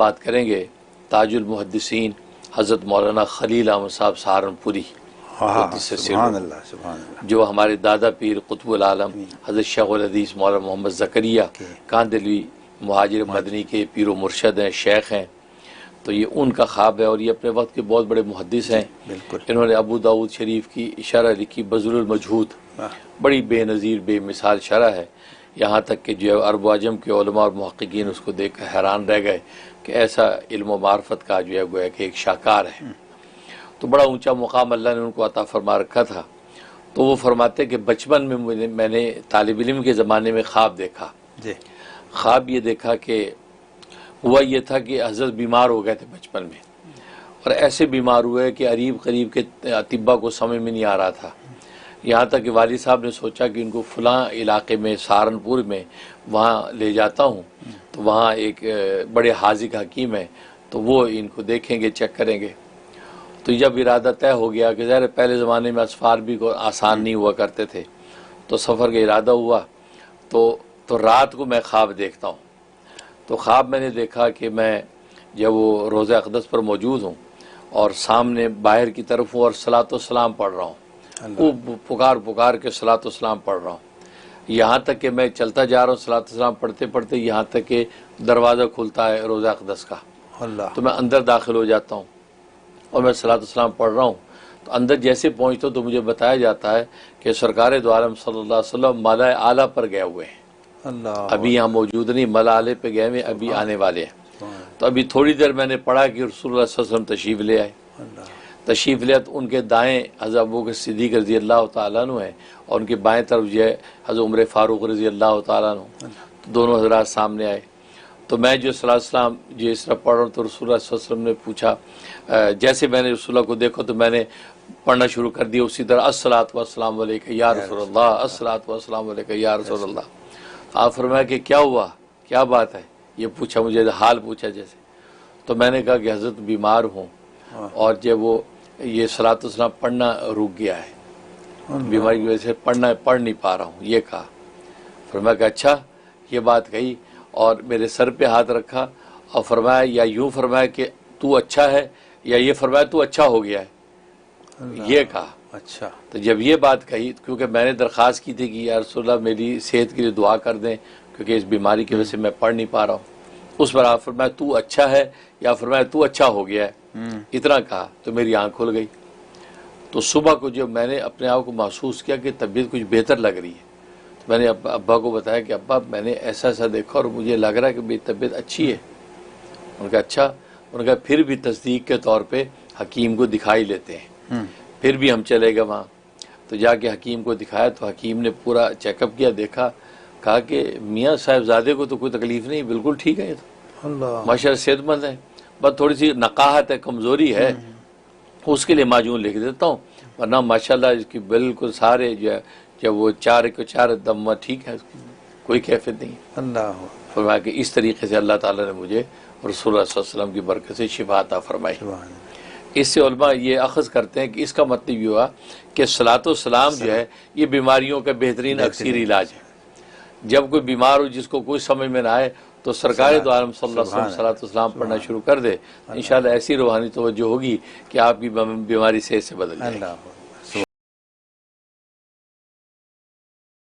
बात करेंगे ताजुल मुहद्दिसीन हज़रत मौलाना खलील अहमद साहब सहारनपुरी, जो हमारे दादा पीर कुतुबुल आलम हज़रत शेखुल हदीस मौलाना मोहम्मद ज़करिया कांदलवी मुहाजिर मदनी के पीर मुर्शद हैं, शेख हैं। तो ये उनका ख्वाब है और ये अपने वक्त के बहुत बड़े मुहद्दिस हैं। इन्होंने अबू दाऊद शरीफ की इशारा लिखी बज़ुलुल मजहूद, बड़ी बेनज़ीर बेमिसाल शरह है। यहाँ तक कि जो अरब अजम के उलमा और मुहक्किकीन उसको देख कर हैरान रह गए कि ऐसा इल्म मार्फत का जो है गोया कि एक शाकार है। तो बड़ा ऊंचा मुकाम अल्लाह ने उनको अता फरमा रखा था। तो वो फरमाते कि बचपन में मैंने तालिब इल्म के ज़माने में ख्वाब देखा। ख्वाब ये देखा कि हुआ ये था कि हज़रत बीमार हो गए थे बचपन में, और ऐसे बीमार हुए कि अरीब करीब के अतिब्बा को समझ में नहीं आ रहा था। यहाँ तक कि वालिद साहब ने सोचा कि इनको फ़लाँ इलाके में सहारनपुर में वहाँ ले जाता हूँ, तो वहाँ एक बड़े हाजिक हकीम है, तो वो इनको देखेंगे, चेक करेंगे। तो जब इरादा तय हो गया कि ज़ाहिर पहले ज़माने में असफ़ार भी आसान नहीं हुआ करते थे, तो सफ़र का इरादा हुआ। तो रात को मैं ख्वाब देखता हूँ। तो ख्वाब मैंने देखा कि मैं जब वो रोज़ा अक़दस पर मौजूद हूँ और सामने बाहर की तरफ हूँ और सलातो सलाम पढ़ रहा हूँ, वो पुकार के सलातो सलाम पढ़ रहा हूँ। यहाँ तक कि मैं चलता जा रहा हूँ सलातो सलाम पढ़ते पढ़ते, यहाँ तक कि दरवाज़ा खुलता है रोज़ा अक़दस का। तो मैं अंदर दाखिल हो जाता हूँ और मैं सलातो सलाम पढ़ रहा हूँ। तो अंदर जैसे पहुँचता हूँ तो मुझे बताया जाता है कि सरकार दो आलम सल्लल्लाहु अलैहि वसल्लम मला आला पर गए हुए हैं। अभी यहाँ मौजूद नहीं, मला आले पे गए हुए, अभी आने वाले हैं। तो अभी थोड़ी देर मैंने पढ़ा कि रसूलुल्लाह सल्लल्लाहु अलैहि वसल्लम तशरीफ़ ले आए। तशरीफ़ ले तो उनके दाएँ हज़रत अबू बकर सिद्दीक़ रज़ी अल्लाह तआला अन्हु हैं और उनके बाएँ तरफ जो है हज़रत उमर फ़ारूक रज़ी अल्लाह तआला अन्हु। तो दोनों हज़रात सामने आए। तो मैं जो सलाम जो इस तरह पढ़ रहा हूँ तो रसूलुल्लाह सल्लल्लाहु अलैहि वसल्लम ने पूछा, जैसे मैंने रसूलुल्लाह को देखा तो मैंने पढ़ना शुरू कर दिया उसी तरह, अस्सलातु वस्सलामु अलैका या रसूलल्लाह, अस्सलातु वस्सलामु अलैका या रसूलल्लाह। आप फरमाया कि क्या हुआ, क्या बात है, ये पूछा, मुझे हाल पूछा जैसे। तो मैंने कहा कि हज़रत बीमार हूँ और जब वो ये सलातो सलाम पढ़ना रुक गया है, बीमारी की वजह से पढ़ नहीं पा रहा हूँ, ये कहा। फरमाया कि अच्छा, ये बात कही और मेरे सर पे हाथ रखा और फरमाया, या यूँ फरमाया कि तू अच्छा है, या ये फरमाया तू अच्छा हो गया है, ये कहा। अच्छा। तो जब ये बात कही, क्योंकि मैंने दरख्वास्त की थी कि या रसूलल्लाह मेरी सेहत के लिए दुआ कर दें क्योंकि इस बीमारी की वजह से मैं पढ़ नहीं पा रहा हूँ, उस पर आप फरमाया तू अच्छा है, या फरमाया तू अच्छा हो गया है, इतना कहा तो मेरी आँख खुल गई। तो सुबह को जब मैंने अपने आप को महसूस किया कि तबीयत कुछ बेहतर लग रही है, तो मैंने अब्बा को बताया कि अब्बा मैंने ऐसा ऐसा देखा और मुझे लग रहा है कि मेरी तबीयत अच्छी है। उनका अच्छा, उनका फिर भी तस्दीक के तौर पे हकीम को दिखाई लेते हैं। फिर भी हम चले गए वहाँ, तो जाके हकीम को दिखाया तो हकीम ने पूरा चेकअप किया, देखा, कहा कि मियाँ साहिबजादे को तो कोई तकलीफ़ नहीं, बिल्कुल ठीक है, ये तो माशाअल्लाह सेहतमंद है, बस थोड़ी सी नकाहत है, कमज़ोरी है, उसके लिए माजून लिख देता हूँ, वरना माशाअल्लाह इसकी बिल्कुल सारे जो है जब वो चार दम ठीक है, कोई कैफियत नहीं। अल्लाह फरमाया कि इस तरीके से अल्लाह ताला ने मुझे रसूलुल्लाह सल्लल्लाहु अलैहि वसल्लम की बरकत से शिफा अता फरमाई। इससे उलमा ये अख़ज़ करते हैं कि इसका मतलब ये हुआ कि सलातो सलाम जो है ये बीमारियों का बेहतरीन अक्सर इलाज है। जब कोई बीमार हो जिसको कोई समझ में ना आए तो सरकार दो आलम सल्लल्लाहु अलैहि वसल्लम सलातो सलाम पढ़ना शुरू कर दे, इंशाअल्लाह ऐसी रूहानी तवज्जो होगी कि आपकी बीमारी सेहत से बदल जाएगी।